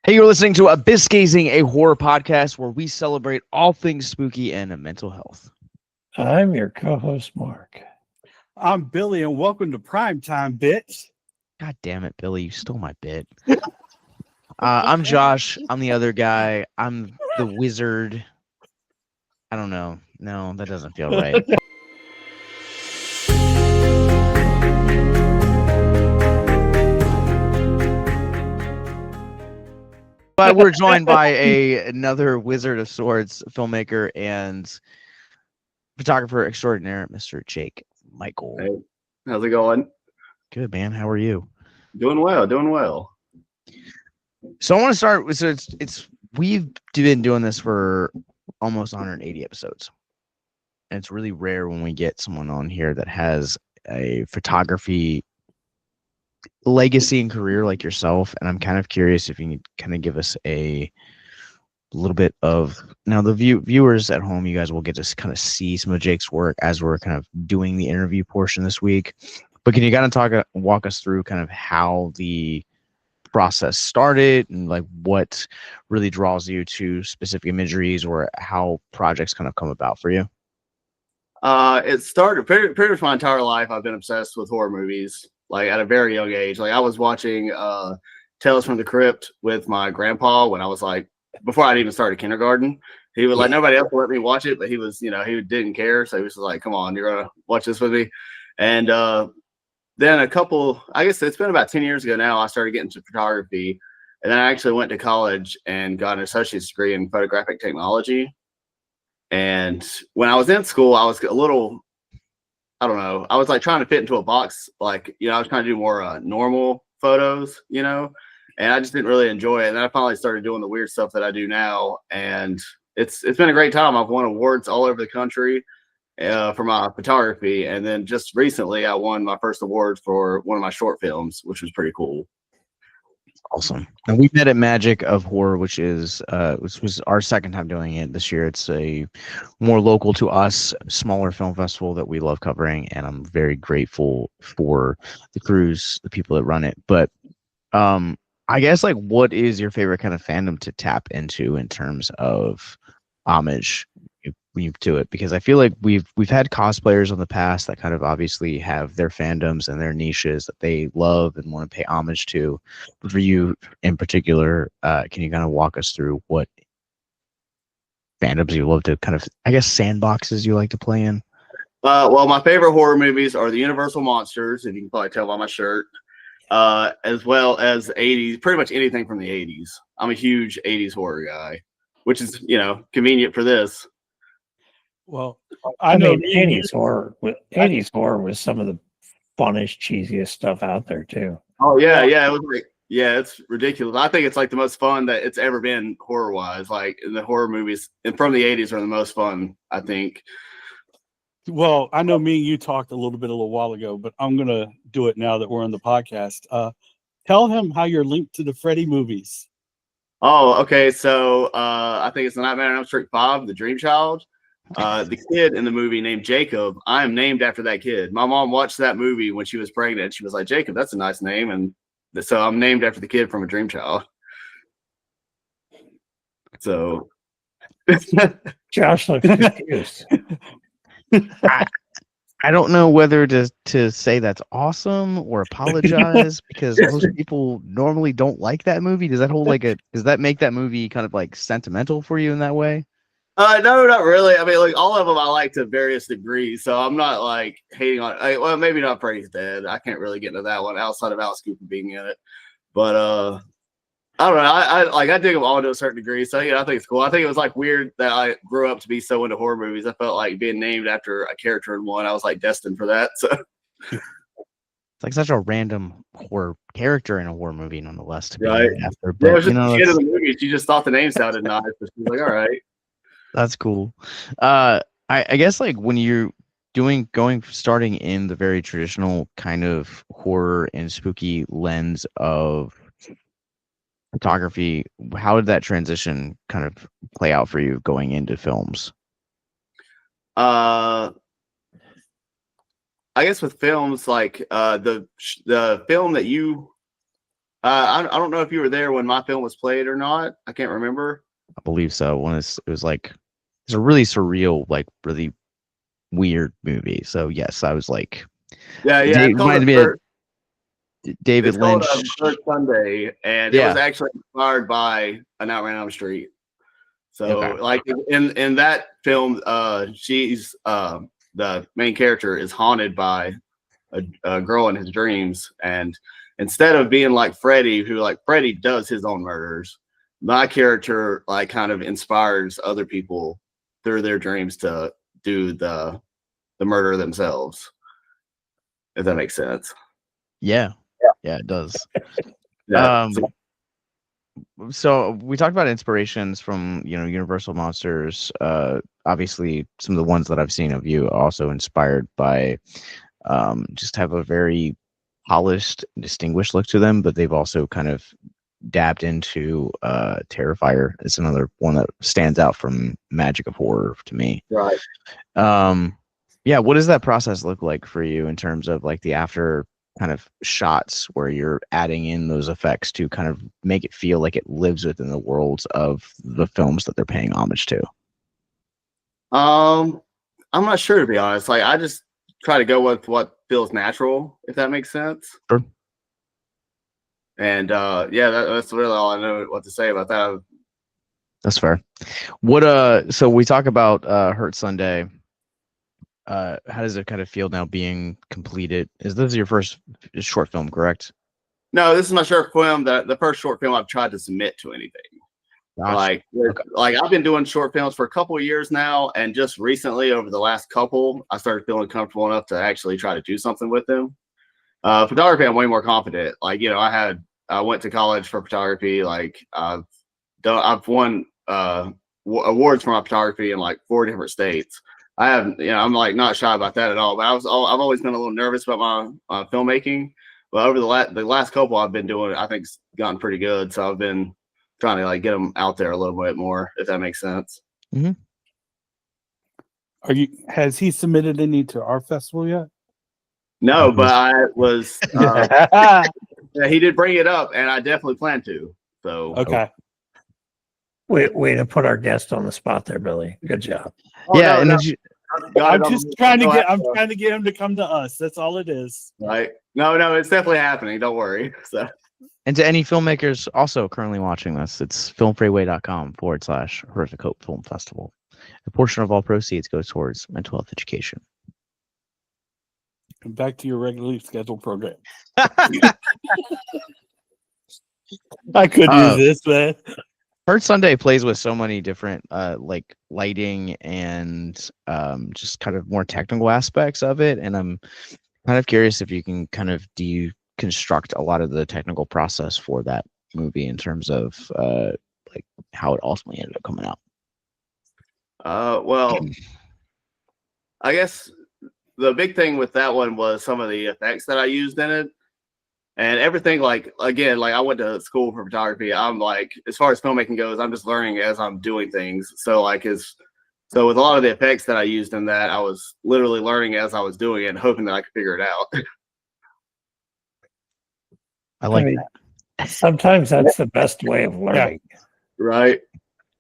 Hey, you're listening to Abyss Gazing, a horror podcast where we celebrate all things spooky and mental health. I'm your co-host, Mark. I'm Billy, and welcome to Primetime, bitch. God damn it, Billy, you stole my bit. I'm Josh. I'm the other guy. I'm the wizard. I don't know. No, that doesn't feel right. But we're joined by another wizard of sorts, filmmaker and photographer extraordinaire, Mr. Jake Mikeal. Hey, how's it going? Good, man. How are you? Doing well, doing well. So I want to start with we've been doing this for almost 180 episodes. And it's really rare when we get someone on here that has a photography legacy and career like yourself. And I'm kind of curious if you can kind of give us a little bit of, now the viewers at home, you guys will get to kind of see some of Jake's work as we're kind of doing the interview portion this week. But can you kind of walk us through kind of how the process started and like what really draws you to specific imageries or how projects kind of come about for you? It started pretty much my entire life. I've been obsessed with horror movies, like at a very young age. Like I was watching Tales from the Crypt with my grandpa when I was like, before I'd even started kindergarten. He would like, nobody else would let me watch it, but he was, he didn't care. So he was just like, come on, you're gonna watch this with me. And then I guess it's been about 10 years ago now, I started getting into photography. And then I actually went to college and got an associate's degree in photographic technology. And when I was in school, I was a little, I don't know, I was like trying to fit into a box. Like, I was trying to do more normal photos, and I just didn't really enjoy it. And then I finally started doing the weird stuff that I do now. And it's been a great time. I've won awards all over the country for my photography. And then just recently I won my first award for one of my short films, which was pretty cool. Awesome. And we met at Magic of Horror, which was our second time doing it this year. It's a more local to us, smaller film festival that we love covering, and I'm very grateful for the crews, the people that run it. But I guess like what is your favorite kind of fandom to tap into in terms of homage to it? Because I feel like we've had cosplayers in the past that kind of obviously have their fandoms and their niches that they love and want to pay homage to. But for you in particular, can you kind of walk us through what fandoms you love to kind of, I guess, sandboxes you like to play in? Well, my favorite horror movies are the Universal Monsters, if you can probably tell by my shirt, as well as 80s, pretty much anything from the 80s. I'm a huge 80s horror guy, which is, convenient for this. Well, I mean, 80s horror was some of the funnest, cheesiest stuff out there too. Oh yeah, it was like, it's ridiculous. I think it's like the most fun that it's ever been horror wise. Like the horror movies and from the 80s are the most fun, I think. Well, I know me and you talked a little while ago, but I'm gonna do it now that we're on the podcast. Tell him how you're linked to the Freddy movies. Oh, okay. So I think it's the Nightmare on Elm Street 5, the Dream Child. The kid in the movie named Jacob, I am named after that kid. My mom watched that movie when she was pregnant. She was like, Jacob, that's a nice name. And so I'm named after the kid from A Dream Child. So Josh looks confused. I don't know whether to say that's awesome or apologize because most people normally don't like that movie. Does that make that movie kind of like sentimental for you in that way? No, not really. I mean, like all of them I like to various degrees, so I'm not like hating on. Well, maybe not Freddy's Dead. I can't really get into that one outside of Alice Cooper being in it. But I don't know. I dig them all to a certain degree. So I think it's cool. I think it was like weird that I grew up to be so into horror movies. I felt like being named after a character in one. I was like destined for that. So it's like such a random horror character in a horror movie, nonetheless. To be right named after, but it was just the kid of the movie. She just thought the name sounded nice. But she was like, all right. That's cool. I guess like when you're starting in the very traditional kind of horror and spooky lens of photography, how did that transition kind of play out for you going into films? I guess with films like the film that you I don't know if you were there when my film was played or not. I can't remember. I believe so. When it was like it's a really surreal, like really weird movie. So yes, I was like, Yeah, it it's called reminded me of David it's called Lynch. Third Sunday, and it was actually inspired by A Nightmare on Elm Street. So, Okay. like in that film, she's the main character is haunted by a girl in his dreams, and instead of being like Freddy, who like Freddy does his own murders, my character like kind of inspires other people through their dreams to do the murder themselves. If that makes sense. Yeah, it does. Yeah. So we talked about inspirations from Universal Monsters. Obviously, some of the ones that I've seen of you also inspired by just have a very polished, distinguished look to them, but they've also kind of dabbed into Terrifier. It's another one that stands out from Magic of Horror to me. Right. Yeah, what does that process look like for you in terms of like the after kind of shots where you're adding in those effects to kind of make it feel like it lives within the worlds of the films that they're paying homage to? I'm not sure, to be honest. Like, I just try to go with what feels natural, if that makes sense. Sure. And that's really all I know what to say about that. That's fair. So we talk about Hurt Sunday. How does it kind of feel now being completed? Is this your first short film, correct? No, this is my short film. The first short film I've tried to submit to anything. Gotcha. Like I've been doing short films for a couple of years now, and just recently, over the last couple, I started feeling comfortable enough to actually try to do something with them. Photography, I'm way more confident. Like, I went to college for photography. Like, I've won awards for my photography in like 4 different states. I'm like not shy about that at all. But I've always been a little nervous about my filmmaking. But over the last couple I've been doing, I think it's gotten pretty good. So I've been trying to like get them out there a little bit more, if that makes sense. Mm-hmm. Has he submitted any to our festival yet? No, but I was. He did bring it up, and I definitely plan to. So okay. Way to put our guest on the spot there, Billy. Good job. Yeah, and I'm just trying to get him to come to us. That's all it is. Right? No, it's definitely happening. Don't worry. So. And to any filmmakers also currently watching this, it's filmfreeway.com/Horrific Hope Film Festival. A portion of all proceeds goes towards mental health education. And back to your regularly scheduled program. I could use this, man. Hurt Sunday plays with so many different like lighting and just kind of more technical aspects of it. And I'm kind of curious if you can kind of deconstruct a lot of the technical process for that movie in terms of like how it ultimately ended up coming out. Well, I guess the big thing with that one was some of the effects that I used in it. And everything, like, again, like I went to school for photography. I'm like, as far as filmmaking goes, I'm just learning as I'm doing things. So so with a lot of the effects that I used in that, I was literally learning as I was doing it and hoping that I could figure it out. I like that. Sometimes that's the best way of learning. Yeah. Right.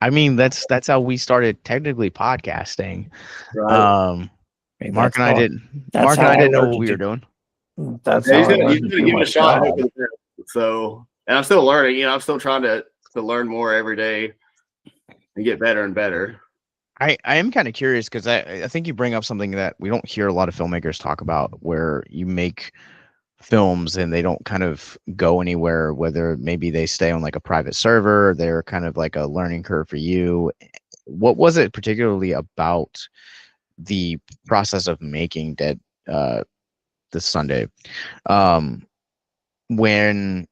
I mean, that's how we started technically podcasting. Right. Mark and I didn't know what we were doing. That's he's gonna give it a shot. So, and I'm still learning. I'm still trying to learn more every day and get better and better. I am kind of curious because I think you bring up something that we don't hear a lot of filmmakers talk about, where you make films and they don't kind of go anywhere, whether maybe they stay on like a private server, they're kind of like a learning curve for you. What was it particularly about the process of making Dead this Sunday when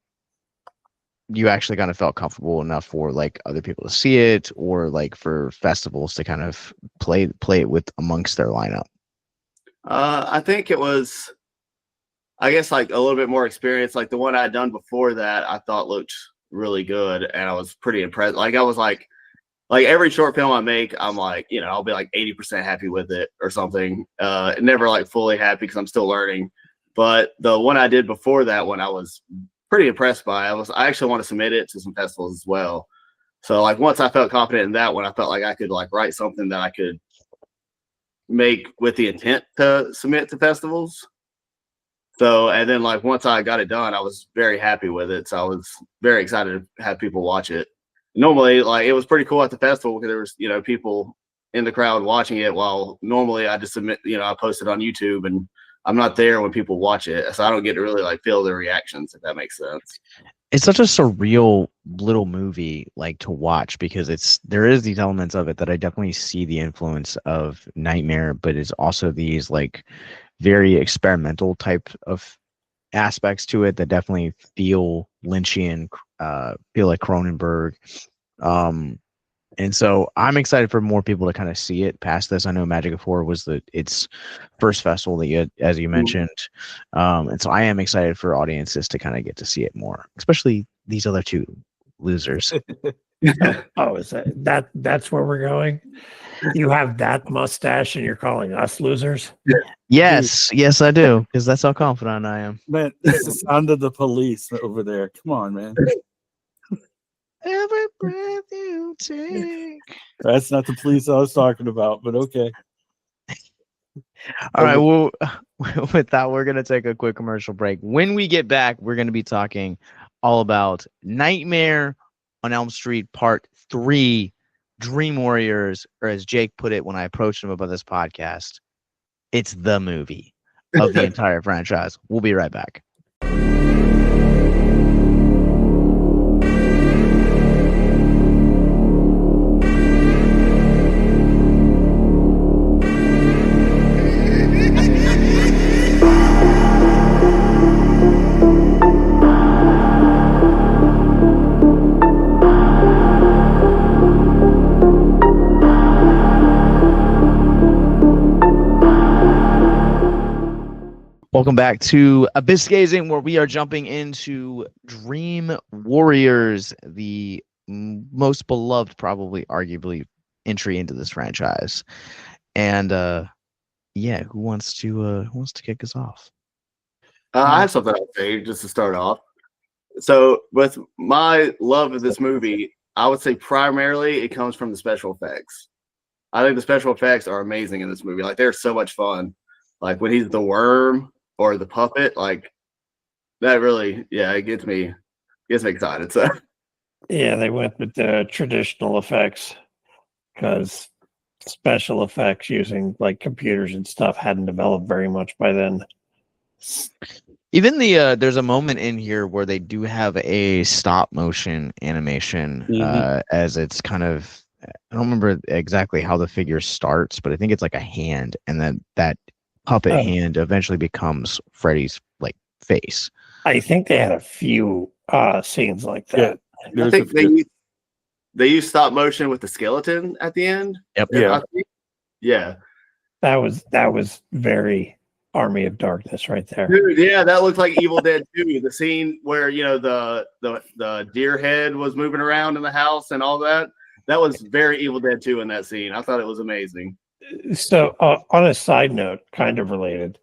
you actually kind of felt comfortable enough for like other people to see it, or like for festivals to kind of play it with amongst their lineup? I think it was, I guess, like a little bit more experience. Like the one I had done before that, I thought looked really good, and I was pretty impressed. Like I was like every short film I make, I'm like, I'll be like 80% happy with it or something. Never like fully happy because I'm still learning. But the one I did before that one, I was pretty impressed by. I actually want to submit it to some festivals as well. So like once I felt confident in that one, I felt like I could like write something that I could make with the intent to submit to festivals. So, and then like once I got it done, I was very happy with it. So I was very excited to have people watch it. Normally, like it was pretty cool at the festival because there was, you know, people in the crowd watching it, while normally I just submit, you know, I post it on YouTube and I'm not there when people watch it. So I don't get to really like feel their reactions, if that makes sense. It's such a surreal little movie like to watch because there is these elements of it that I definitely see the influence of Nightmare, but it's also these like very experimental type of aspects to it that definitely feel Lynchian, feel like Cronenberg. And so I'm excited for more people to kind of see it past this. I know Magic of Horror was its first festival that you, as you mentioned. And so I am excited for audiences to kind of get to see it more, especially these other two losers. Oh, is that's where we're going? You have that mustache and you're calling us losers? Yes, I do, because that's how confident I am. Man, it's the sound of the police over there. Come on, man. Every breath you take. That's not the police I was talking about, but okay. All right, well, with that, we're going to take a quick commercial break. When we get back, we're going to be talking all about Nightmare on Elm Street Part 3, Dream Warriors, or as Jake put it when I approached him about this podcast, it's the movie of the entire franchise. We'll be right back. Welcome back to Abyss Gazing, where we are jumping into Dream Warriors, the most beloved, probably arguably, entry into this franchise. And yeah, who wants to kick us off? I have something I'll say just to start off. So with my love of this movie, I would say primarily it comes from the special effects. I think the special effects are amazing in this movie. Like they're so much fun. Like when he's the worm or the puppet, like that really, yeah, it gets me excited. So yeah, they went with the traditional effects because special effects using like computers and stuff hadn't developed very much by then. Even there's a moment in here where they do have a stop motion animation, as it's kind of, I don't remember exactly how the figure starts, but I think it's like a hand, and then that puppet hand eventually becomes Freddy's like face. I think they had a few scenes like that. I think they used stop motion with the skeleton at the end. Yep. Yeah. That was very Army of Darkness right there. Dude, yeah, that looked like Evil Dead 2. The scene where, you know, the deer head was moving around in the house and all that. That was very Evil Dead 2 in that scene. I thought it was amazing. So on a side note, kind of related,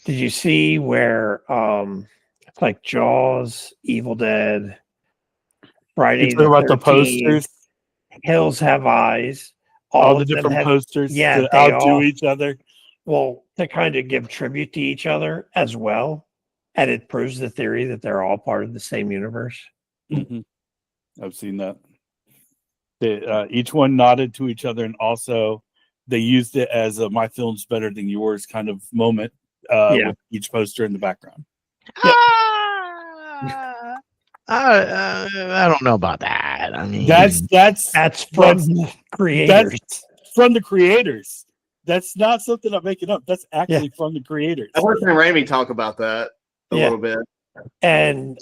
did you see where it's like Jaws, Evil Dead, Friday the 13th, about the posters, Hills Have Eyes, all the different posters to outdo each other? Well, to kind of give tribute to each other as well, and it proves the theory that they're all part of the same universe. I've seen that. Each one nodded to each other, and also they used it as a "my film's better than yours" kind of moment with each poster in the background. I don't know about that. I mean, that's from the creators. That's from the creators. That's not something I'm making up. That's actually from the creators. I heard Raimi talk about that a little bit. And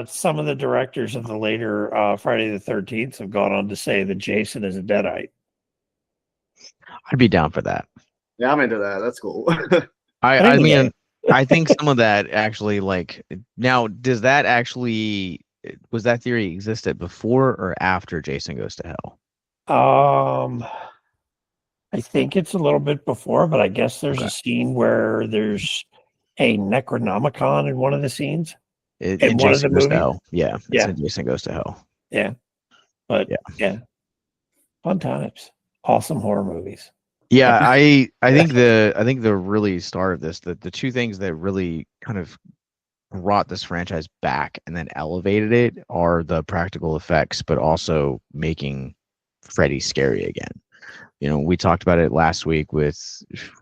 some of the directors of the later Friday the 13th have gone on to say that Jason is a Deadite. I'd be down for that. Yeah, I'm into that. That's cool. I mean, I think some of that actually, like, now, was that theory existed before or after Jason Goes to Hell? I think it's a little bit before, but I guess there's a scene where there's a Necronomicon in one of the scenes. In one of the Jason Goes to movies? Hell. Yeah, it's Yeah. in Jason Goes to Hell. Yeah. But Yeah. yeah. Fun times. Awesome horror movies. Yeah, I think the really start of this, the two things that really kind of brought this franchise back and then elevated it are the practical effects, but also making Freddy scary again. You know, we talked about it last week with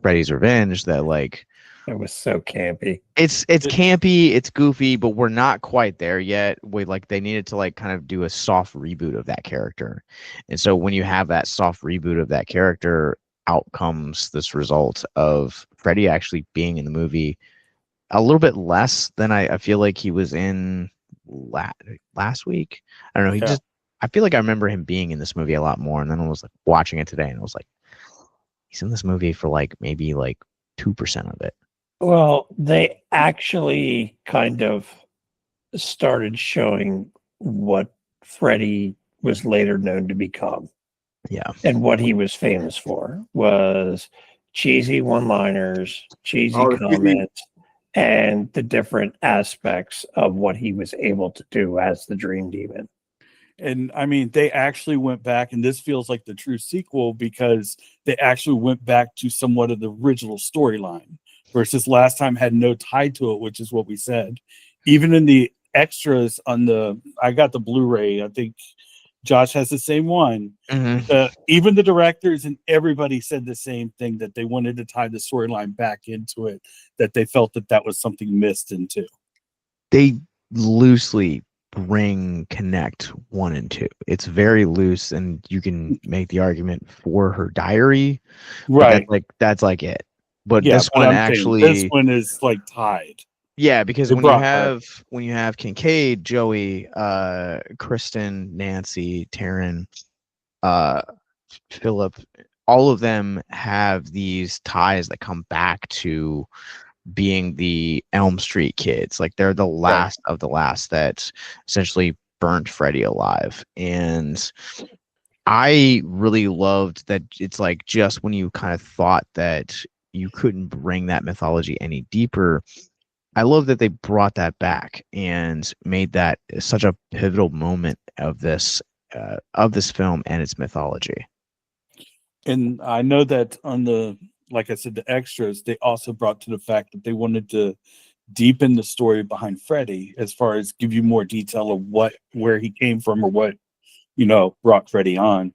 Freddy's Revenge that like It was so campy. it's campy, it's goofy, but we're not quite there yet. They needed to like kind of do a soft reboot of that character. And so when you have that soft reboot of that character, out comes this result of Freddy actually being in the movie a little bit less than I feel like he was in last week. I don't know. I feel like I remember him being in this movie a lot more. And then I was like watching it today and I was like, he's in this movie for like maybe like 2% of it. Well, they actually kind of started showing what Freddy was later known to become. Yeah. And what he was famous for was cheesy one-liners, cheesy comments, and the different aspects of what he was able to do as the Dream Demon. And I mean, they actually went back, and this feels like the true sequel because they actually went back to somewhat of the original storyline versus last time had no tie to it, which is what we said. Even in the extras I got the Blu-ray, I think Josh has the same one. Mm-hmm. Even the directors and everybody said the same thing, that they wanted to tie the storyline back into it, that they felt that was something missed into. They loosely connect 1 and 2. It's very loose, and you can make the argument for her diary, right? That's like it. But yeah, this one actually, this one is like tied. Yeah, because when you have Kincaid, Joey, Kristen, Nancy, Taryn, Philip, all of them have these ties that come back to being the Elm Street kids. Like they're the last of the last that essentially burnt Freddy alive. And I really loved that it's like just when you kind of thought that you couldn't bring that mythology any deeper, I love that they brought that back and made that such a pivotal moment of this film and its mythology. And I know that on the, like I said, the extras, they also brought to the fact that they wanted to deepen the story behind Freddy as far as give you more detail of where he came from or what, brought Freddy on.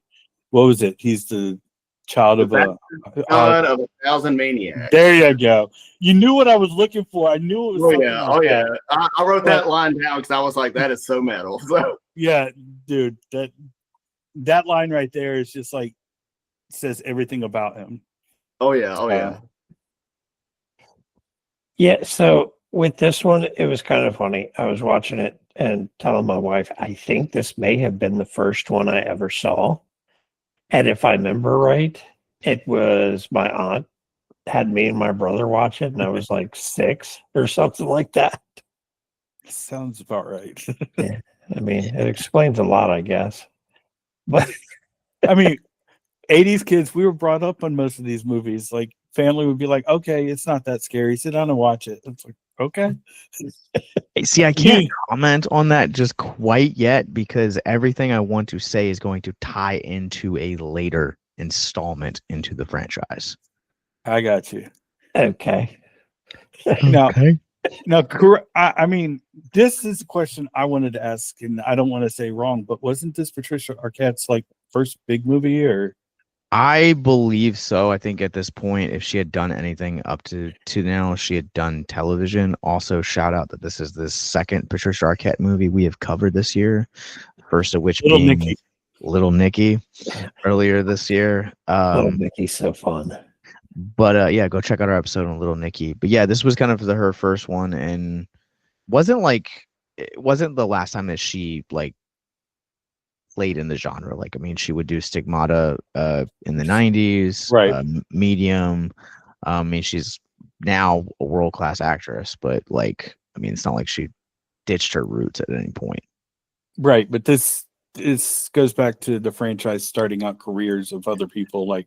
What was it? He's the child of a 1,000 maniacs. There you go. You knew what I was looking for. I knew it was. Yeah. I wrote that line down because I was like, that is so metal. So. Yeah, dude, that line right there is just like says everything about him. Oh yeah. Yeah. So with this one, it was kind of funny. I was watching it and telling my wife, I think this may have been the first one I ever saw. And if I remember right, it was my aunt had me and my brother watch it, and I was like 6 or something like that. Sounds about right. Yeah, I mean, it explains a lot, I guess. But I mean, 80s kids, we were brought up on most of these movies. Like family would be like, okay, it's not that scary. Sit down and watch it. It's like, okay. See, I can't comment on that just quite yet because everything I want to say is going to tie into a later installment into the franchise. I got you. Okay. Now, I mean, this is a question I wanted to ask, and I don't want to say wrong, but wasn't this Patricia Arquette's like first big movie? Or I believe so. I think at this point, if she had done anything up to now, she had done television. Also, shout out that this is the second Patricia Arquette movie we have covered this year. First of which being Little Nicky earlier this year. Little Nicky's so fun. But yeah, go check out our episode on Little Nicky. But yeah, this was kind of her first one, and it wasn't the last time that she like played in the genre. Like, I mean, she would do Stigmata in the 90s, right? Medium. I mean, she's now a world-class actress, but like, I mean, it's not like she ditched her roots at any point. Right, but this goes back to the franchise starting out careers of other people, like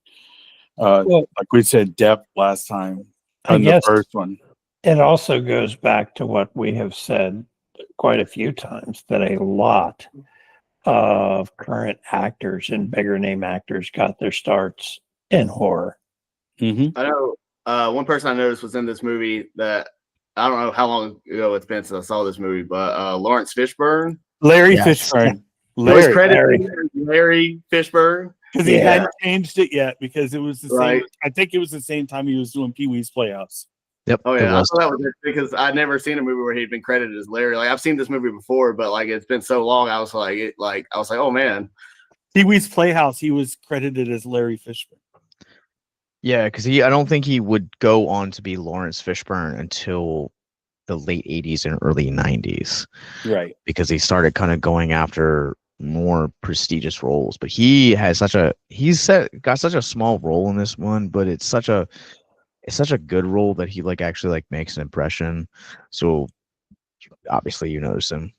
like we said, Depp last time on the first one. It also goes back to what we have said quite a few times that a lot of current actors and bigger name actors got their starts in horror. Mm-hmm. I know one person I noticed was in this movie that I don't know how long ago it's been since I saw this movie, but Lawrence Fishburne. Larry Yes. Fishburne. He was Larry. credited as Larry Fishburne. Because he Yeah. hadn't changed it yet, because it was the Right. same. I think it was the same time he was doing Pee-wee's Playhouse. Yep. Oh it yeah, I was. thought that was it because I'd never seen a movie where he'd been credited as Larry. Like I've seen this movie before, but like it's been so long. I was like, oh man. Pee-wee's Playhouse, he was credited as Larry Fishburne. Yeah, because I don't think he would go on to be Lawrence Fishburne until the late 80s and early 90s, Right. because he started kind of going after more prestigious roles. But he has got such a small role in this one, but it's such a good role that he like actually like makes an impression. So obviously you notice him.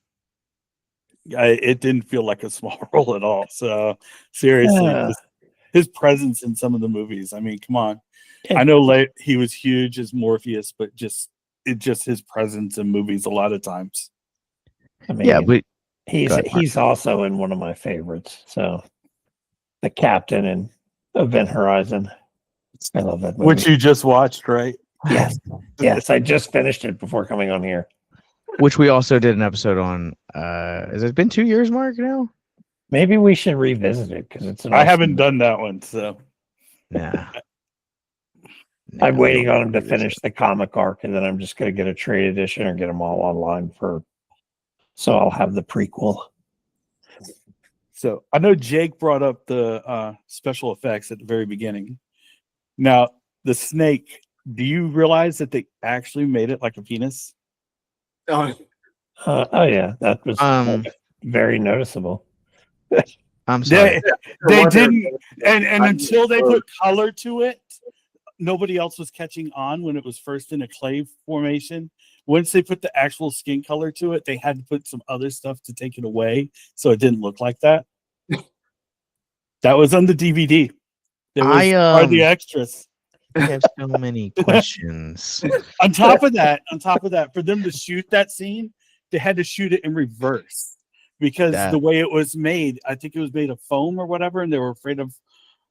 It didn't feel like a small role at all. So seriously, Yeah. just his presence in some of the movies. I mean, come on. Yeah. I know he was huge as Morpheus, but just his presence in movies a lot of times. I mean, Yeah, but he's also in one of my favorites. So, the captain in Event Horizon. I love that movie. Which you just watched, right? Yes, yes, I just finished it before coming on here. which we also did an episode on. Has it been 2 years, Mark? Now? Maybe we should revisit it because it's. I haven't done that one, so Nah. I'm waiting on him to finish the comic arc, and then I'm just going to get a trade edition or get them all online so I'll have the prequel. I know Jake brought up the special effects at the very beginning. Now, the snake, do you realize that they actually made it like a penis? Oh, Oh yeah, that was very noticeable. I'm sorry. They didn't, and until they put color to it, nobody else was catching on when it was first in a clay formation. Once they put the actual skin color to it, they had to put some other stuff to take it away, so it didn't look like that. That was on the DVD. There was are the extras. I have so many questions. On top of that, for them to shoot that scene, they had to shoot it in reverse because the way it was made, I think it was made of foam or whatever, and they were afraid of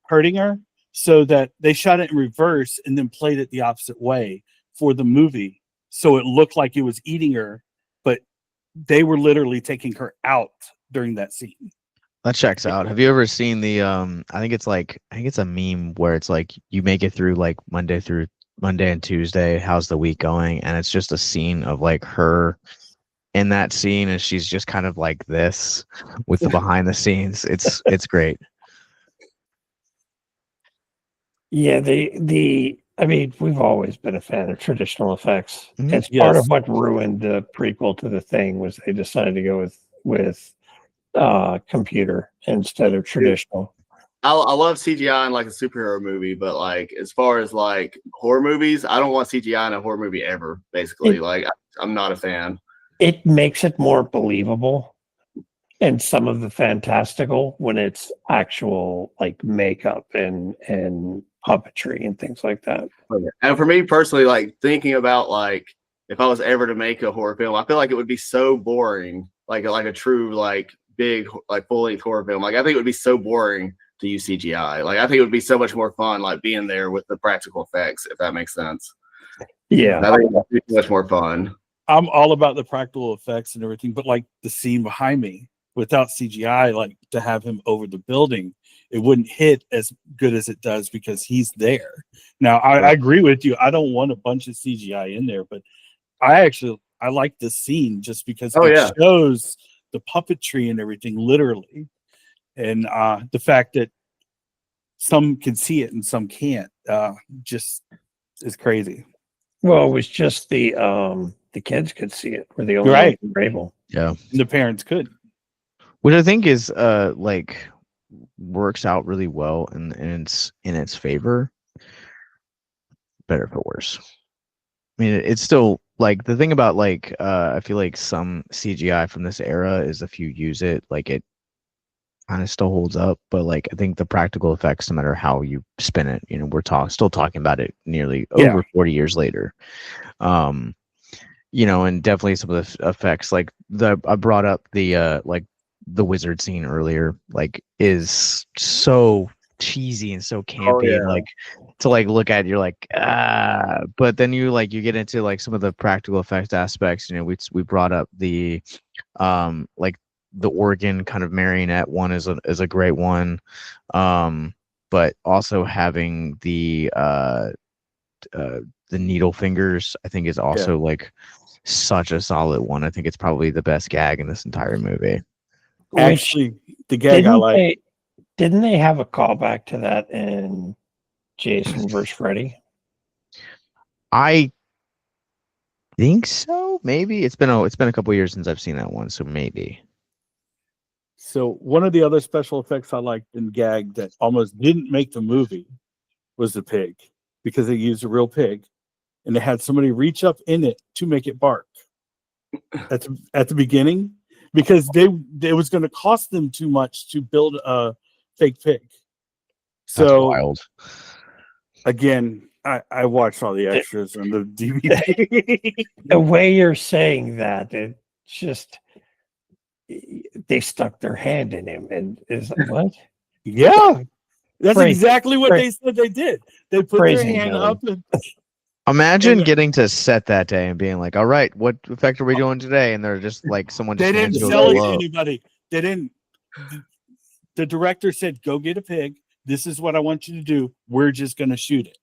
hurting her, so that they shot it in reverse and then played it the opposite way for the movie, so it looked like it was eating her, but they were literally taking her out during that scene. That checks out. Have you ever seen the I think it's a meme where it's like you make it through like Monday and Tuesday, how's the week going? And it's just a scene of like her in that scene, and she's just kind of like this with the behind the scenes. It's great. Yeah, I mean, we've always been a fan of traditional effects. Mhm. It's part of what ruined the prequel to The Thing was they decided to go with computer instead of traditional. I love CGI in like a superhero movie, but like as far as like horror movies, I don't want CGI in a horror movie ever. Basically, I'm not a fan. It makes it more believable, and some of the fantastical when it's actual like makeup and puppetry and things like that. And for me personally, like thinking about like if I was ever to make a horror film, I feel like it would be so boring, like a true like big like full-length horror film. Like I think it would be so boring to use CGI. Like I think it would be so much more fun like being there with the practical effects, if that makes sense. Yeah, I think it would be much more fun. I'm all about the practical effects and everything, but like the scene behind me without CGI, like to have him over the building, it wouldn't hit as good as it does because he's there. Now, I agree with you. I don't want a bunch of CGI in there, but I like this scene just because it shows the puppetry and everything literally. And the fact that some can see it and some can't just is crazy. Well, it was just the kids could see it. We're the only ones who were able. Yeah. And the parents could. Which I think is like works out really well in its favor. Better for worse. I mean, it's still like the thing about like I feel like some CGI from this era is if you use it, like it kind of still holds up, but like I think the practical effects, no matter how you spin it, we're still talking about it nearly over 40 years later. and definitely some of the effects, like I brought up the like the wizard scene earlier, like is so cheesy and so campy, yeah. like to like look at, you're like, but then you get into like some of the practical effects aspects. We brought up the like the organ kind of marionette one is a great one, but also having the needle fingers, I think, is also like such a solid one. I think it's probably the best gag in this entire movie. Actually, the gag I like. Didn't they have a callback to that in Jason vs. Freddy? I think so. Maybe it's been a couple years since I've seen that one, so maybe. So one of the other special effects I liked in gag that almost didn't make the movie was the pig, because they used a real pig and they had somebody reach up in it to make it bark at the beginning, because it was going to cost them too much to build a fake pig. So that's wild. Again, I watched all the extras on the DVD. The way you're saying that, it's just they stuck their hand in him, and is what? Yeah, that's Crazy. exactly what they said they did. They put their hand up. Imagine getting to set that day and being like, "All right, what effect are we doing today?" And they're just like, someone just they didn't hands you a sell it to glove. anybody. They didn't. The director said, "Go get a pig. This is what I want you to do. We're just going to shoot it."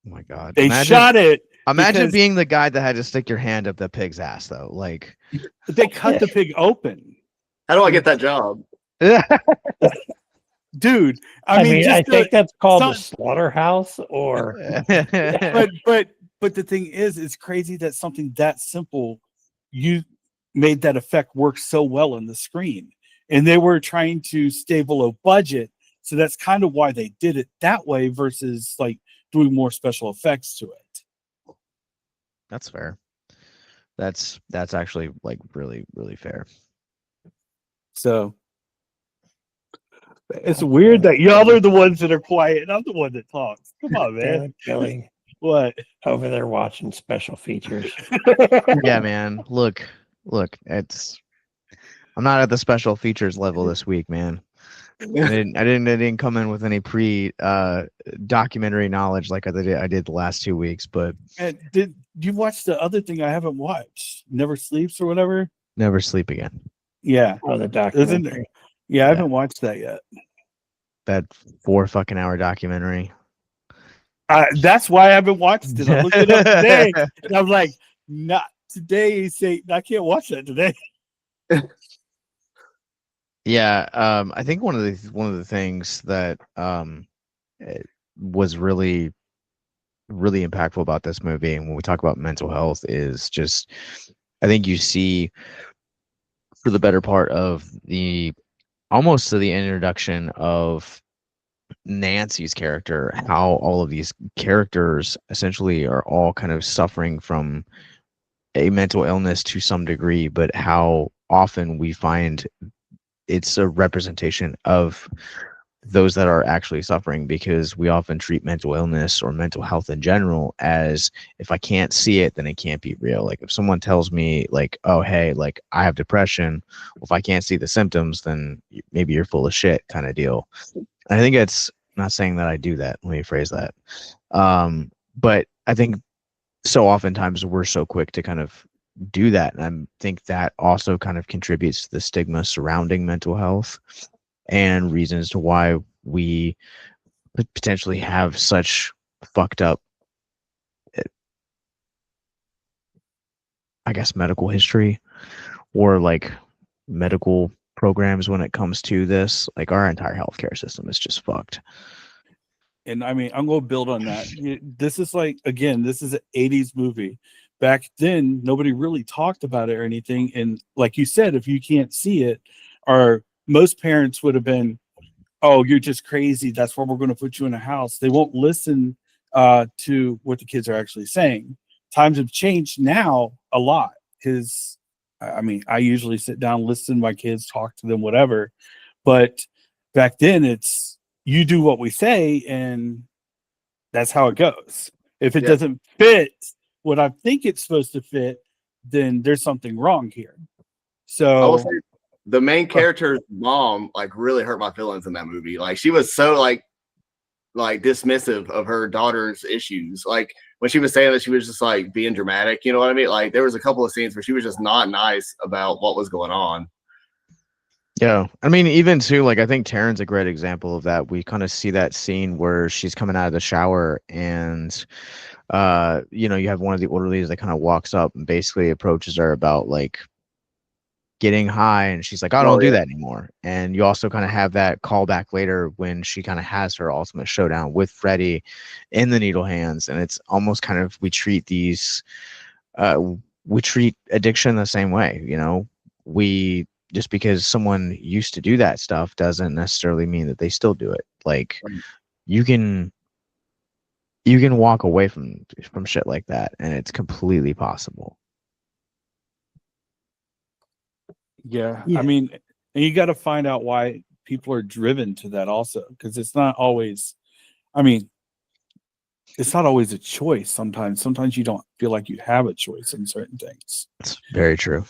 Oh my god! They shot it. Imagine being the guy that had to stick your hand up the pig's ass, though. Like, they cut the pig open. How do I get that job? Dude, I mean, I think that's called a slaughterhouse, or but the thing is, it's crazy that something that simple, you made that effect work so well on the screen, and they were trying to stay below budget, so that's kind of why they did it that way versus like doing more special effects to it. That's fair. That's actually like really, really fair. So it's weird that y'all are the ones that are quiet and I'm the one that talks. Come on, man. Billy, what? Over there watching special features. Yeah, man. Look, I'm not at the special features level this week, man. I didn't come in with any documentary knowledge like I did the last 2 weeks. But did you watch the other thing I haven't watched? Never Sleeps or whatever? Never Sleep Again. Yeah. Oh, the documentary. Yeah, I haven't watched that yet. That 4 fucking hour documentary. That's why I haven't watched it. I looked it up today and I'm like, not today, Satan. I can't watch that today. Yeah, I think one of the things that was really, really impactful about this movie, and when we talk about mental health, is just, I think you see, for the better part of almost to the introduction of Nancy's character, how all of these characters essentially are all kind of suffering from a mental illness to some degree, but how often we find it's a representation of those that are actually suffering, because we often treat mental illness or mental health in general as, if I can't see it, then it can't be real. Like, if someone tells me like, oh, hey, like I have depression, well, if I can't see the symptoms, then maybe you're full of shit, kind of deal. And I think it's not saying that I do that. Let me phrase that. But I think so oftentimes we're so quick to kind of do that, and I think that also kind of contributes to the stigma surrounding mental health and reasons to why we potentially have such fucked up, I guess, medical history or like medical programs when it comes to this. Like, our entire healthcare system is just fucked. And I mean, I'm going to build on that. This is like, again, this is an 80s movie. Back then, nobody really talked about it or anything. And like you said, if you can't see it, or most parents would have been, oh, you're just crazy. That's why we're going to put you in a house. They won't listen to what the kids are actually saying. Times have changed now a lot, because I mean, I usually sit down, listen to my kids, talk to them, whatever. But back then, it's you do what we say, and that's how it goes. If it doesn't fit what I think it's supposed to fit, then there's something wrong here. I will So say the main character's mom like really hurt my feelings in that movie. Like she was so like dismissive of her daughter's issues. Like when she was saying that, she was just like being dramatic. You know what I mean? Like there was a couple of scenes where she was just not nice about what was going on. Yeah, I mean, even too, like I think Taryn's a great example of that. We kind of see that scene where she's coming out of the shower, and you know, you have one of the orderlies that kind of walks up and basically approaches her about like getting high, and she's like, I don't do that anymore. And you also kind of have that callback later when she kind of has her ultimate showdown with Freddy in the needle hands, and it's almost kind of we treat addiction the same way. You know, we just because someone used to do that stuff doesn't necessarily mean that they still do it. Like you can walk away from shit like that, and it's completely possible. yeah. I mean, and you got to find out why people are driven to that also, because it's not always, I mean, it's not always a choice. Sometimes you don't feel like you have a choice in certain things. It's very true.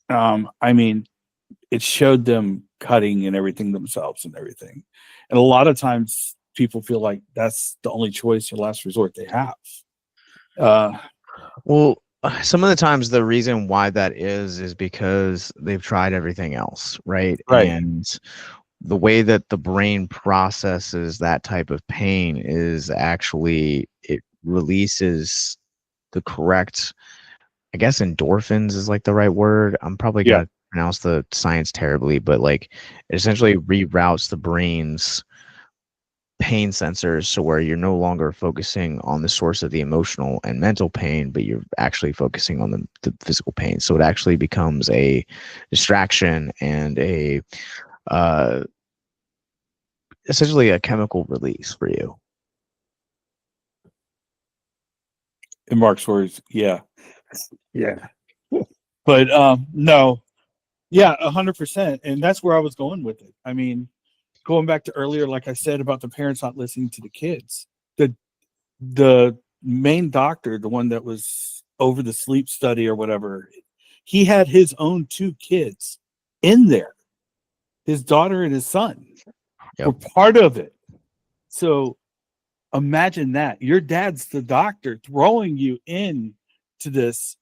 I mean, it showed them cutting and everything themselves and everything. And a lot of times people feel like that's the only choice or last resort they have. Well, some of the times the reason why that is because they've tried everything else, right? Right. And the way that the brain processes that type of pain is actually it releases the correct, I guess endorphins is like the right word. I'm probably gonna pronounce the science terribly, but like it essentially reroutes the brain's pain sensors so where you're no longer focusing on the source of the emotional and mental pain, but you're actually focusing on the physical pain. So it actually becomes a distraction and a essentially a chemical release for you. In Mark's words, yeah. Yeah. But no, yeah, 100%. And that's where I was going with it. I mean, going back to earlier, like I said about the parents not listening to the kids, the main doctor, the one that was over the sleep study or whatever, he had his own 2 kids in there. His daughter and his son were part of it. So imagine that your dad's the doctor throwing you in to this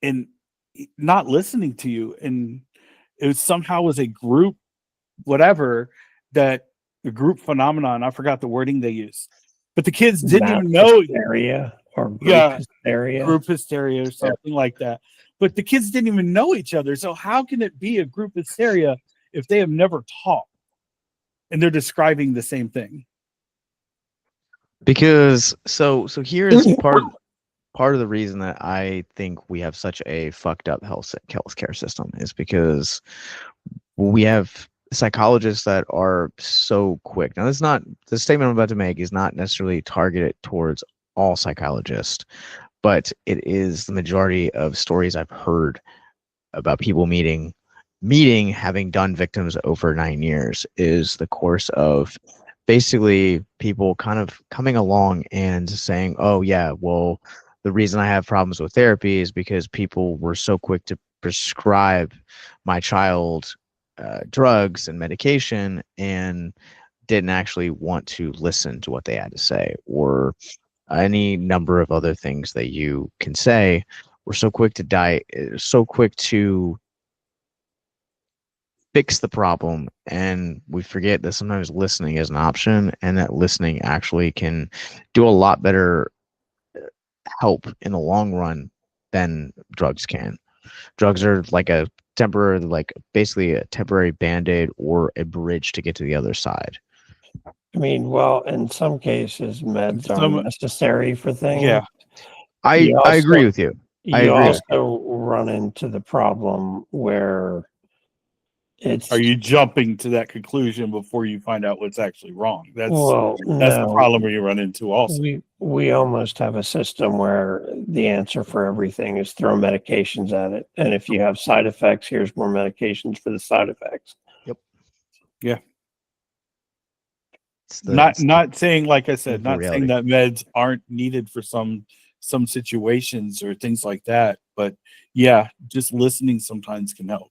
and not listening to you. And it was somehow was a group, whatever, that the group phenomenon. I forgot the wording they used, but the kids didn't even know hysteria or group hysteria or something like that. But the kids didn't even know each other. So how can it be a group hysteria if they have never talked and they're describing the same thing? Because so here's part of the reason that I think we have such a fucked up healthcare system is because we have psychologists that are so quick. Now, the statement I'm about to make is not necessarily targeted towards all psychologists, but it is the majority of stories I've heard about people meeting, having done victims over 9 years, is the course of basically people kind of coming along and saying, oh yeah, well, the reason I have problems with therapy is because people were so quick to prescribe my child drugs and medication and didn't actually want to listen to what they had to say, or any number of other things that you can say. We're so quick to fix the problem, and we forget that sometimes listening is an option, and that listening actually can do a lot better help in the long run than drugs can. Drugs are like basically a temporary band-aid or a bridge to get to the other side. I mean, well, in some cases, meds are necessary for things. Yeah, I agree with you. You also run into the problem where are you jumping to that conclusion before you find out what's actually wrong? That's no, the problem where you run into also. We almost have a system where the answer for everything is throw medications at it. And if you have side effects, here's more medications for the side effects. Yep. Yeah. Not saying, like I said, not saying that meds aren't needed for some situations or things like that. But yeah, just listening sometimes can help.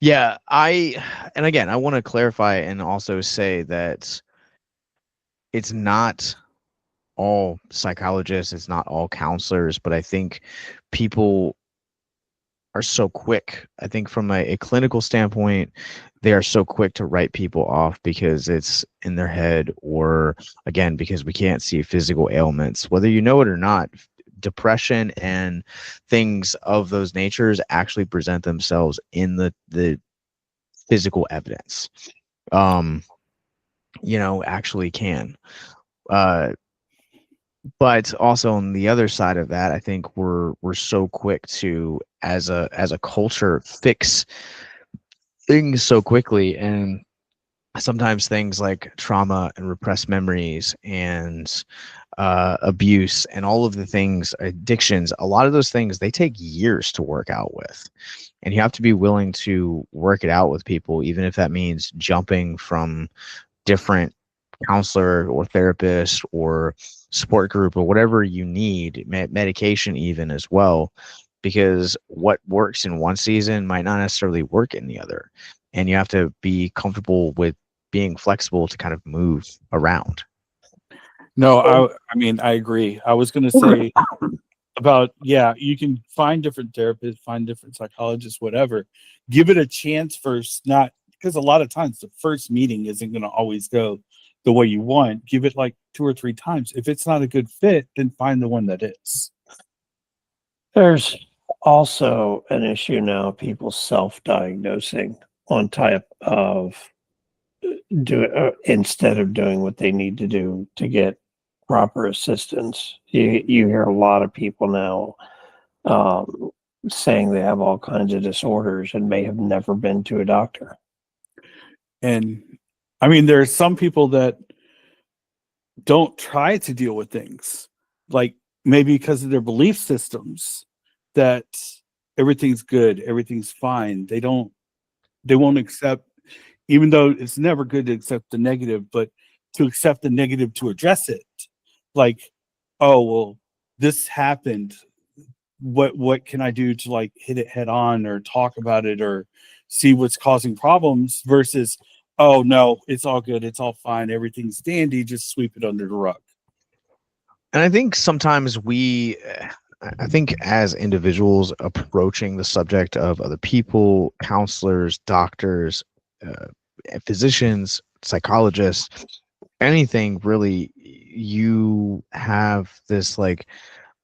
Yeah, and again, I want to clarify and also say that it's not all psychologists, it's not all counselors, but I think people are so quick. I think from a clinical standpoint, they are so quick to write people off because it's in their head, or again, because we can't see physical ailments, whether you know it or not. Depression and things of those natures actually present themselves in the physical evidence. Actually can. But also on the other side of that, I think we're so quick to, as a culture, fix things so quickly, and sometimes things like trauma and repressed memories and abuse and all of the things, addictions, a lot of those things, they take years to work out with. And you have to be willing to work it out with people, even if that means jumping from different counselor or therapist or support group or whatever you need, medication even as well, because what works in one season might not necessarily work in the other. And you have to be comfortable with being flexible to kind of move around. No, I mean, I agree. I was going to say about, yeah, you can find different therapists, find different psychologists, whatever. Give it a chance first, not because a lot of times the first meeting isn't going to always go the way you want. Give it like 2 or 3 times. If it's not a good fit, then find the one that is. There's also an issue now, people self-diagnosing on type of instead of doing what they need to do to get proper assistance. You hear a lot of people now saying they have all kinds of disorders and may have never been to a doctor. And I mean, there are some people that don't try to deal with things, like maybe because of their belief systems that everything's good, everything's fine. They won't accept, even though it's never good to accept the negative, but to accept the negative to address it. Like, oh, well, this happened. What can I do to like hit it head on or talk about it or see what's causing problems versus, oh no, it's all good, it's all fine, everything's dandy, just sweep it under the rug. And I think sometimes I think as individuals approaching the subject of other people, counselors, doctors, physicians, psychologists, anything really, you have this like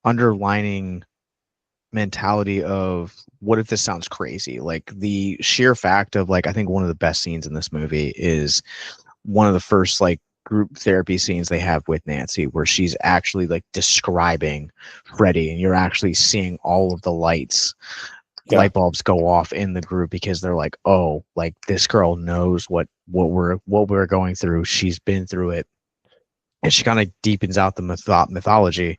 underlining mentality of, what if this sounds crazy? Like the sheer fact of, like, I think one of the best scenes in this movie is one of the first like group therapy scenes they have with Nancy, where she's actually like describing Freddy, and you're actually seeing all of the light bulbs go off in the group, because they're like, oh, like this girl knows what we're going through. She's been through it, and she kind of deepens out the mythology.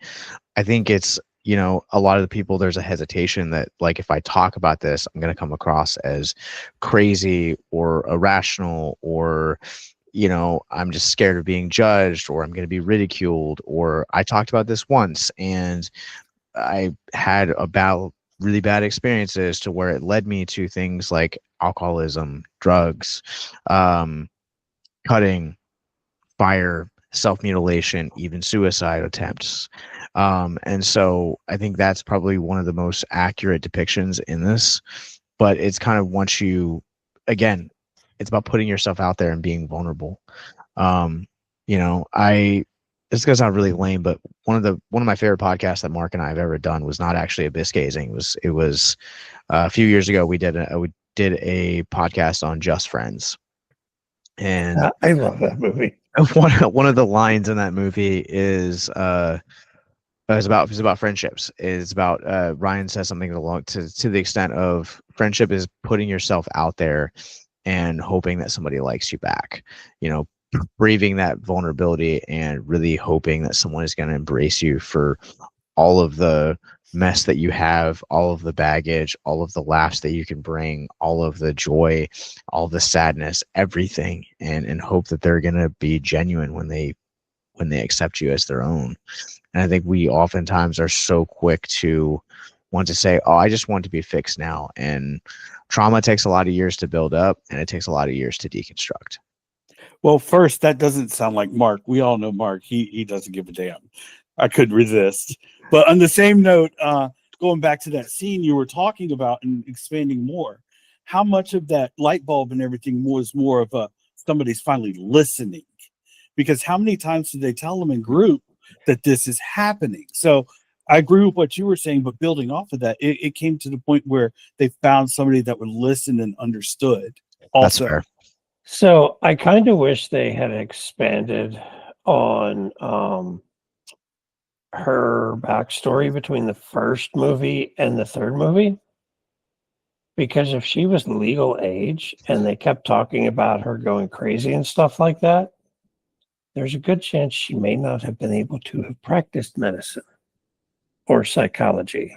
I think it's, a lot of the people, there's a hesitation that, like, if I talk about this, I'm going to come across as crazy or irrational, or, I'm just scared of being judged, or I'm going to be ridiculed, or I talked about this once and I had really bad experiences to where it led me to things like alcoholism, drugs, cutting, fire, self-mutilation, even suicide attempts. And so I think that's probably one of the most accurate depictions in this. But it's kind of, once you, again, it's about putting yourself out there and being vulnerable. This goes out really lame, but one of my favorite podcasts that Mark and I have ever done was not actually a biscazing. It was a few years ago. We did a podcast on Just Friends, and I love that movie. One of the lines in that movie is about friendships. Is about Ryan says something along to the extent of, friendship is putting yourself out there and hoping that somebody likes you back. Breathing that vulnerability and really hoping that someone is going to embrace you for all of the mess that you have, all of the baggage, all of the laughs that you can bring, all of the joy, all the sadness, everything, and hope that they're going to be genuine when they when they accept you as their own. And I think we oftentimes are so quick to want to say, oh, I just want to be fixed now. And trauma takes a lot of years to build up, and it takes a lot of years to deconstruct. Well, first, that doesn't sound like Mark. We all know Mark. He doesn't give a damn. I couldn't resist. But on the same note, going back to that scene you were talking about and expanding more, how much of that light bulb and everything was more of a somebody's finally listening? Because how many times did they tell them in group that this is happening? So I agree with what you were saying, but building off of that, it came to the point where they found somebody that would listen and understood. Also, That's fair. So I kind of wish they had expanded on her backstory between the first movie and the third movie. Because if she was legal age and they kept talking about her going crazy and stuff like that, there's a good chance she may not have been able to have practiced medicine or psychology.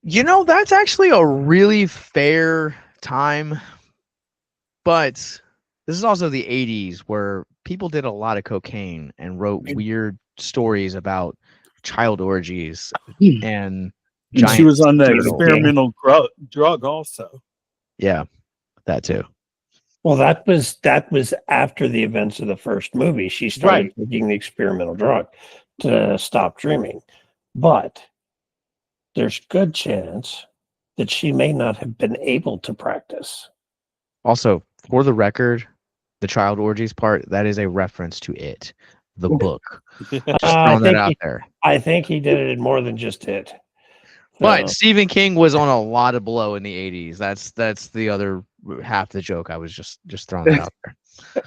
You know, that's actually a really fair time. But this is also the 80s where people did a lot of cocaine and wrote weird stories about child orgies and giant she was on the turtles. experimental drug also. Yeah, that too. Well, that was after the events of the first movie. She started taking the experimental drug to stop dreaming. But there's good chance that she may not have been able to practice. Also, for the record, the child orgies part, that is a reference to It, the book. Just throwing that out there. I think he did it in more than just It. But Stephen King was on a lot of blow in the 80s. That's the other half of the joke. I was just throwing that out there.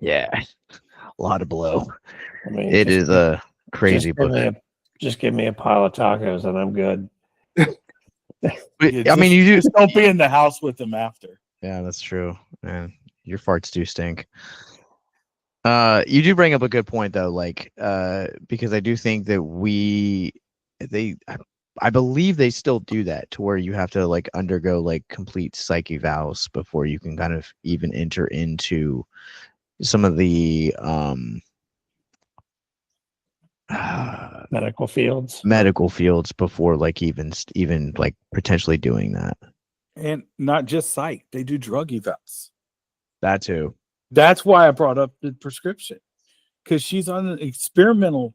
Yeah, a lot of blow. I mean, it is a crazy book. Just give me a pile of tacos and I'm good. I mean, you just don't be in the house with them after. Yeah, that's true. Man, your farts do stink. You do bring up a good point though, like because I do think that I believe they still do that to where you have to like undergo like complete psych evals before you can kind of even enter into some of the medical fields before like even like potentially doing that. And not just psych, they do drug evals. That too. That's why I brought up the prescription, because she's on an experimental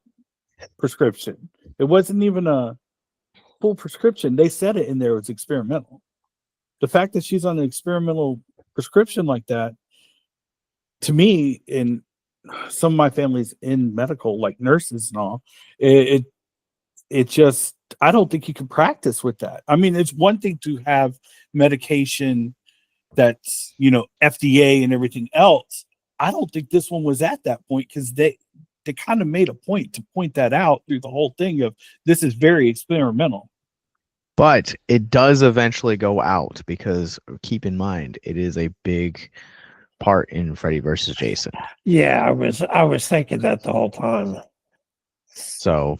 prescription. It wasn't even a full prescription. They said it in there was experimental. The fact that she's on an experimental prescription like that, to me, in some of my family's in medical, like nurses and all, it just, I don't think you can practice with that. I mean, it's one thing to have medication that's, FDA and everything else. I don't think this one was at that point, because they kind of made a point to point that out through the whole thing of this is very experimental. But it does eventually go out, because keep in mind, it is a big part in Freddy versus Jason. Yeah, I was thinking that the whole time. So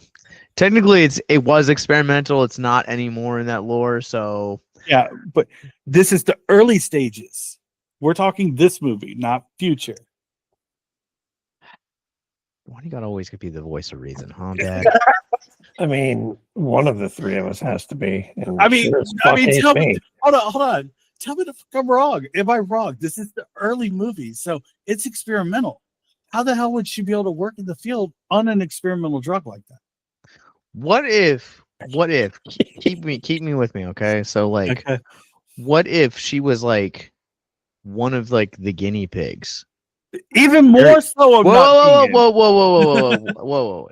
technically it was experimental. It's not anymore in that lore. So yeah, but this is the early stages. We're talking this movie, not future. Why do you gotta always be the voice of reason, huh, Dad? I mean, one of the three of us has to be. I mean, tell me. Hold on. Tell me if I'm wrong. Am I wrong? This is the early movie, so it's experimental. How the hell would she be able to work in the field on an experimental drug like that? What if keep me with me, okay? So like, okay. What if she was like one of like the guinea pigs? Even more so. Whoa.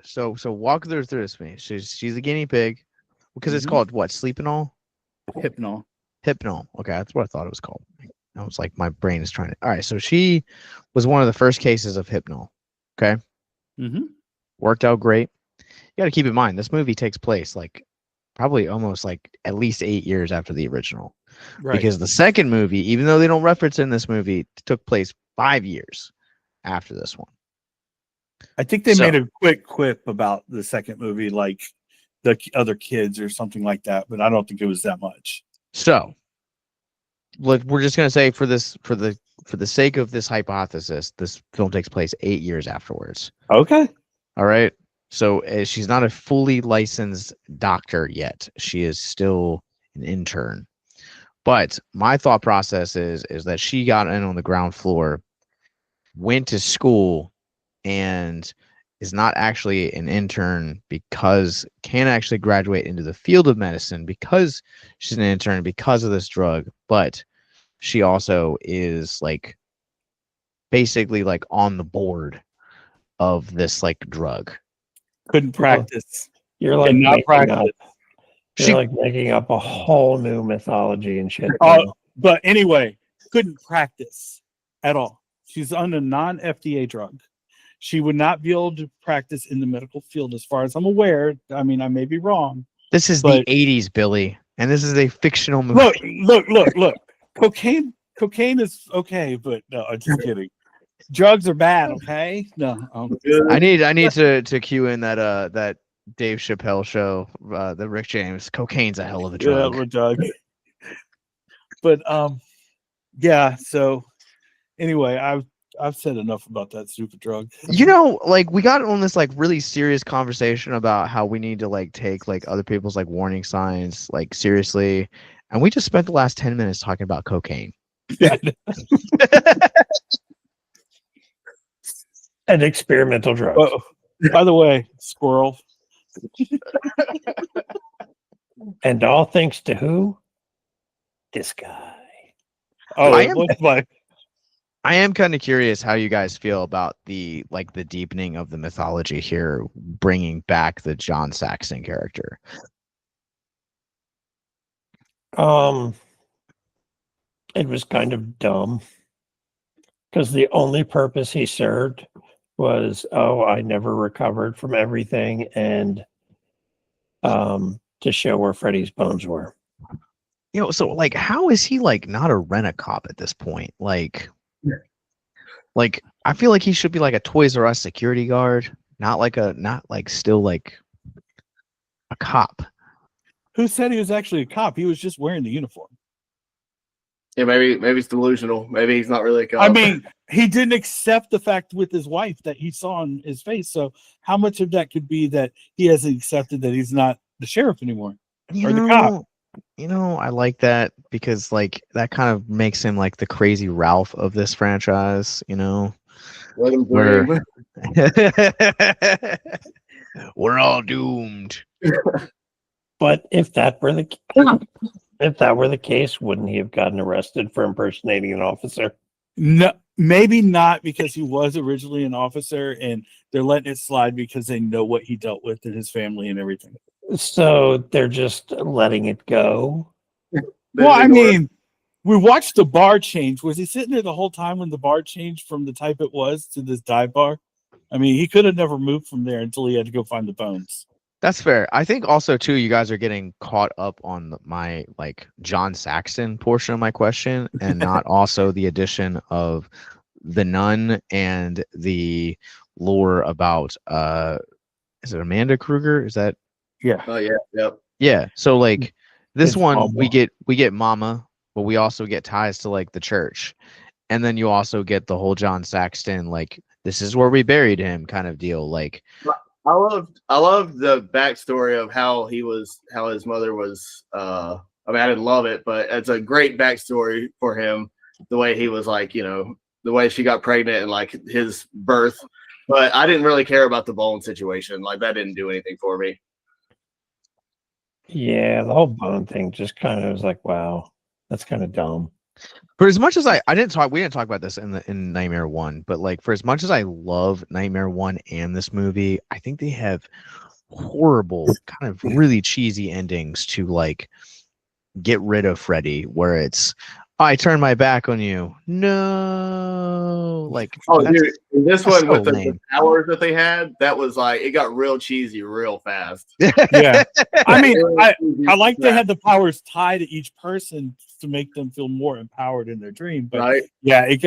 So walk through this for me. She's a guinea pig, because it's called what? Sleepinol? Hypnol. Okay, that's what I thought it was called. I was like, my brain is trying to. All right, so she was one of the first cases of Hypnol. Okay. Worked out great. You got to keep in mind, this movie takes place like probably almost like at least 8 years after the original. Right. Because the second movie, even though they don't reference in this movie, took place 5 years after this one. I think they made a quick quip about the second movie, like the other kids or something like that, but I don't think it was that much. So, look, we're just gonna say for the for the sake of this hypothesis, this film takes place 8 years afterwards. Okay. All right. So she's not a fully licensed doctor yet. She is still an intern. But my thought process is that she got in on the ground floor, went to school, and is not actually an intern because can't actually graduate into the field of medicine because she's an intern because of this drug. But she also is like basically like on the board of this like drug. Couldn't practice. You're like not making She- like making up a whole new mythology and shit. But anyway, couldn't practice at all. She's on a non-FDA drug. She would not be able to practice in the medical field, as far as I'm aware. I mean, I may be wrong. This is But- the 80s, Billy, and this is a fictional movie. Look. Cocaine is okay, but no, I'm just kidding. Drugs are bad, okay? No. I need to cue in that Dave Chappelle show, the Rick James. Cocaine's a hell of a drug. Yeah, drug. But yeah. So anyway, I've said enough about that stupid drug. You know, like we got on this like really serious conversation about how we need to like take like other people's like warning signs like seriously, and we just spent the last 10 minutes talking about cocaine. Yeah. An experimental drug. Oh, by the way, squirrel. And all thanks to who? This guy. Oh, I am- what's my I am kind of curious how you guys feel about the deepening of the mythology here, bringing back the John Saxon character. It was kind of dumb because the only purpose he served was, I never recovered from everything, and to show where Freddy's bones were. You know, so like, how is he like not a rent-a-cop at this point? Like, I feel like he should be like a Toys R Us security guard, not still like a cop. Who said he was actually a cop? He was just wearing the uniform. Yeah, maybe it's delusional. Maybe he's not really a cop. I mean, he didn't accept the fact with his wife that he saw on his face. So how much of that could be that he hasn't accepted that he's not the sheriff anymore or the cop? You know, I like that because like that kind of makes him like the crazy Ralph of this franchise, you know. Let him Where- dream. We're all doomed. But if that were the case, wouldn't he have gotten arrested for impersonating an officer? No, maybe not, because he was originally an officer and they're letting it slide because they know what he dealt with in his family and everything. So they're just letting it go. Well, I mean, we watched the bar change. Was he sitting there the whole time when the bar changed from the type it was to this dive bar? I mean, he could have never moved from there until he had to go find the bones. That's fair. I think also too, you guys are getting caught up on my like John Saxon portion of my question, and not also the addition of the nun and the lore about is it Amanda Krueger? Is that Yeah. Oh yeah, yep. yeah? So like this It's one Mama. we get Mama, but we also get ties to like the church, and then you also get the whole John Saxon like this is where we buried him kind of deal. Like I loved the backstory of how his mother was. I mean, I didn't love it, but it's a great backstory for him. The way he was like, you know, the way she got pregnant and like his birth. But I didn't really care about the bone situation. Like that didn't do anything for me. Yeah, the whole bone thing just kind of was like, wow, that's kind of dumb. for as much as we didn't talk about this in Nightmare 1, but like for as much as I love Nightmare 1 and this movie, I think they have horrible, kind of really cheesy endings to like get rid of Freddy, where it's I turn my back on you. No, like Oh, that's- dude, in this that's one so with the lame. powers that they had, that was like it got real cheesy real fast. Yeah. I mean, I like they that, had the powers tied to each person to make them feel more empowered in their dream. But right. yeah, it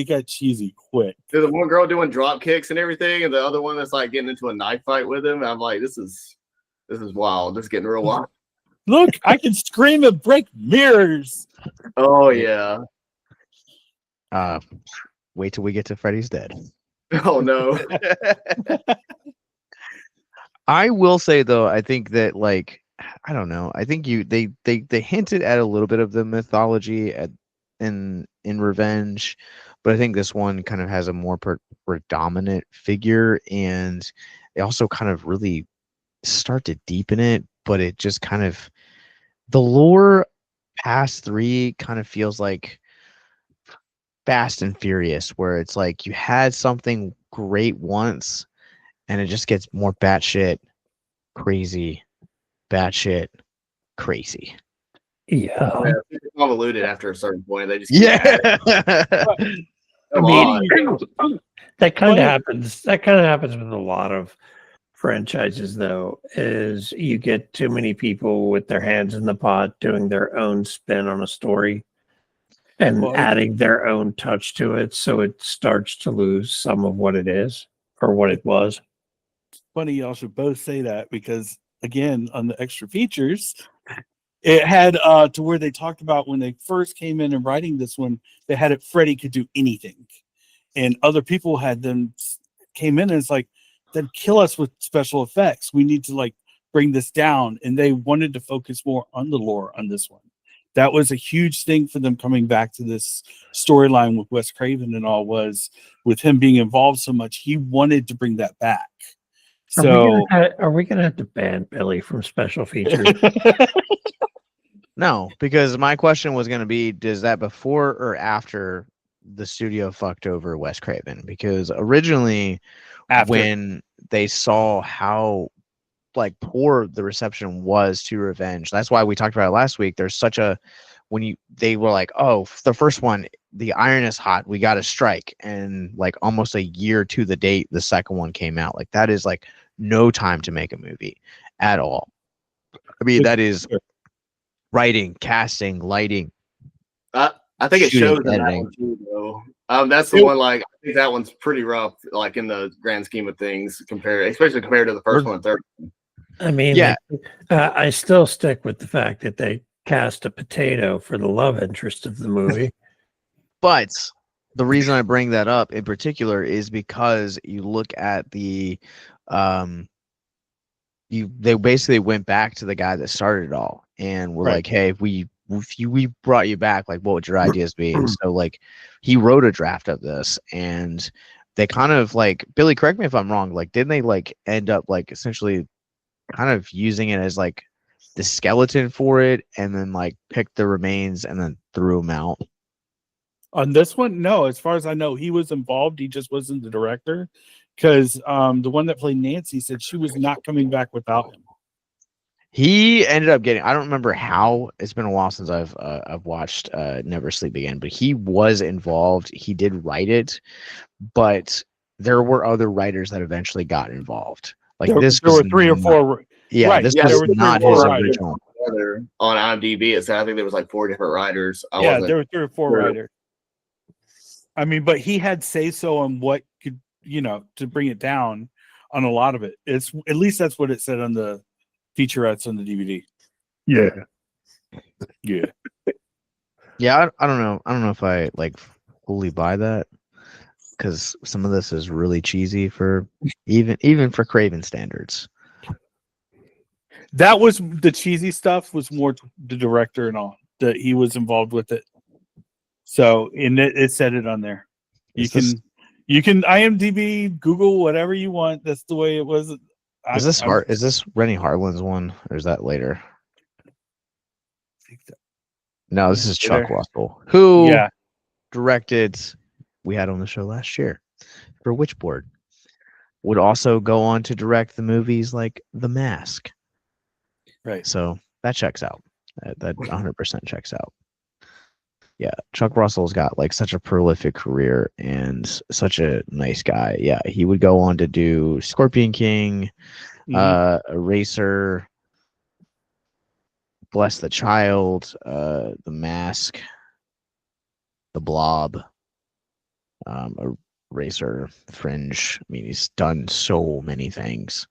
got cheesy quick. There's the one girl doing drop kicks and everything, and the other one that's like getting into a knife fight with him. And I'm like, this is wild. This is getting real wild. Look, I can scream and break mirrors. Oh yeah. Wait till we get to Freddy's Dead. Oh no. I will say though, I think that like I don't know. I think they hinted at a little bit of the mythology in Revenge, but I think this one kind of has a more predominant figure, and they also kind of really start to deepen it, but it just kind of the lore past 3 kind of feels like Fast and Furious, where it's like you had something great once, and it just gets more batshit crazy, batshit crazy. Yeah. Oh, yeah. It's convoluted after a certain point. They just Yeah. Come on. That kind of happens. That kind of happens with a lot of franchises, though, is you get too many people with their hands in the pot doing their own spin on a story and adding their own touch to it, so it starts to lose some of what it is or what it was. Funny y'all should both say that, because again, on the extra features, it had to where they talked about when they first came in and writing this one, they had it Freddy could do anything, and other people had them came in and it's like, then kill us with special effects. We need to like bring this down, and they wanted to focus more on the lore on this one. That was a huge thing for them coming back to this storyline with Wes Craven and all, was with him being involved so much. He wanted to bring that back. So are we gonna have to ban Billy from special features? No, because my question was going to be, does that before or after the studio fucked over Wes Craven? Because originally, when they saw how like poor the reception was to Revenge, that's why we talked about it last week. There's such a they were like, oh, the first one, the iron is hot, we got to strike, and like almost a year to the date, the second one came out. Like that is like no time to make a movie at all. I mean, that is writing, casting, lighting. I think it shows in that one too, though. That's the one. Like, I think that one's pretty rough, like in the grand scheme of things, especially compared to the first one and third one. I mean, yeah, I still stick with the fact that they cast a potato for the love interest of the movie. But the reason I bring that up in particular is because you look at the they basically went back to the guy that started it all, and we're like, hey, if we brought you back, like, what would your ideas be? And so like he wrote a draft of this, and they kind of like, Billy, correct me if I'm wrong, like didn't they like end up like essentially kind of using it as like the skeleton for it, and then like picked the remains and then threw them out? On this one, no. As far as I know, he was involved. He just wasn't the director, because the one that played Nancy said she was not coming back without him. He ended up getting, I don't remember how, it's been a while since I've watched Never Sleep Again, but he was involved. He did write it, but there were other writers that eventually got involved. Like there were 3 or 4. Yeah, right. This was not his original. On IMDb, it said I think there was like 4 different writers. There were 3 or 4 writers. I mean, but he had say so on what could, to bring it down on a lot of it. It's at least that's what it said on the featurettes on the DVD. Yeah. I don't know. I don't know if I like fully buy that, because some of this is really cheesy for even for Craven standards. That was the cheesy stuff, was more the director and all that he was involved with it. So it said it on there. You can IMDb, Google, whatever you want. That's the way it was. Is this Rennie Harlan's one, or is that later? No, this is Chuck Russell, who directed, we had on the show last year for Witchboard. Would also go on to direct the movies like The Mask. Right. So that checks out. That 100% checks out. Yeah, Chuck Russell's got like such a prolific career and such a nice guy. Yeah, he would go on to do Scorpion King, Eraser, Bless the Child, The Mask, The Blob, Eraser, Fringe. I mean, he's done so many things.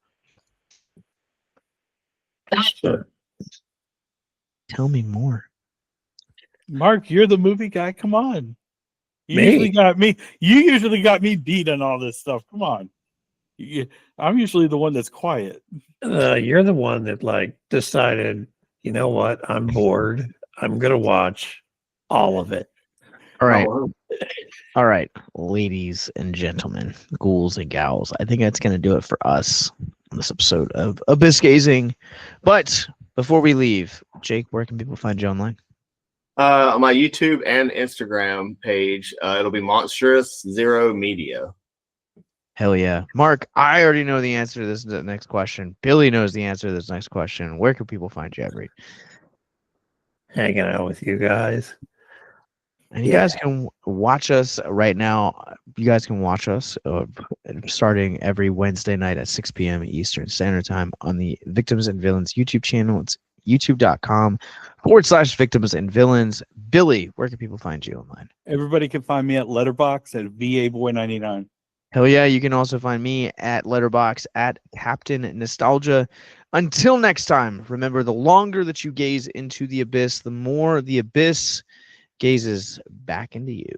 Tell me more. Mark, you're the movie guy. Come on. You Me? usually got me. You usually got me beat on all this stuff. Come on. I'm usually the one that's quiet. You're the one that like decided, you know what? I'm bored. I'm gonna watch all of it. All right. Oh, All right, ladies and gentlemen, ghouls and gals. I think that's going to do it for us on this episode of Abyss Gazing. But before we leave, Jake, where can people find you online? on my YouTube and Instagram page, it'll be Monstrous Zero Media. Hell yeah. Mark, I already know the answer to this next question. Billy knows the answer to this next question. Where can people find you, Everett? Hanging out with you guys. And you guys can watch us right now. You guys can watch us starting every Wednesday night at 6 p.m. Eastern Standard Time on the Victims and Villains YouTube channel. It's youtube.com/Victims and Villains. Billy, where can people find you online? Everybody can find me at Letterbox at VABoy99. Hell yeah. You can also find me at Letterbox at Captain Nostalgia. Until next time, remember, the longer that you gaze into the abyss, the more the abyss gazes back into you.